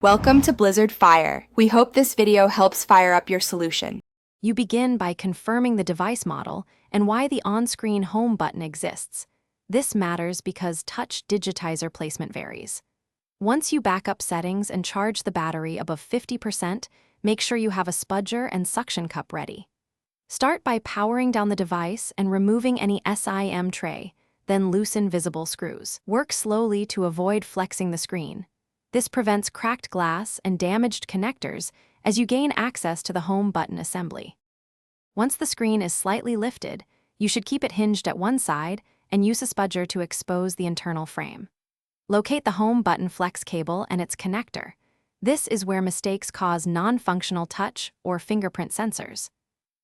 Welcome to Blizzard Fire. We hope this video helps fire up your solution. You begin by confirming the device model and why the on-screen home button exists. This matters because touch digitizer placement varies. Once you back up settings and charge the battery above 50%, make sure you have a spudger and suction cup ready. Start by powering down the device and removing any SIM tray, then loosen visible screws. Work slowly to avoid flexing the screen. This prevents cracked glass and damaged connectors as you gain access to the home button assembly. Once the screen is slightly lifted, you should keep it hinged at one side and use a spudger to expose the internal frame. Locate the home button flex cable and its connector. This is where mistakes cause non-functional touch or fingerprint sensors.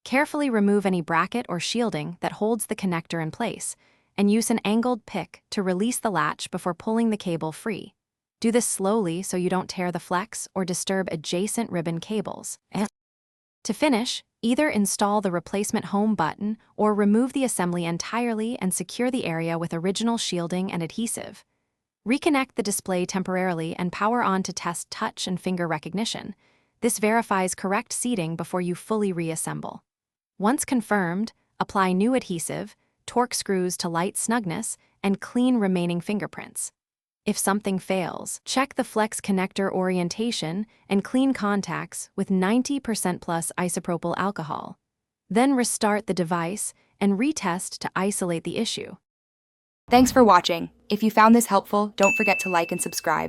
Carefully remove any bracket or shielding that holds the connector in place, and use an angled pick to release the latch before pulling the cable free. Do this slowly so you don't tear the flex or disturb adjacent ribbon cables. To finish, either install the replacement home button or remove the assembly entirely and secure the area with original shielding and adhesive. Reconnect the display temporarily and power on to test touch and finger recognition. This verifies correct seating before you fully reassemble. Once confirmed, apply new adhesive, torque screws to light snugness, and clean remaining fingerprints. If something fails, check the flex connector orientation and clean contacts with 90% plus isopropyl alcohol. Then restart the device and retest to isolate the issue. Thanks for watching. If you found this helpful, don't forget to like and subscribe.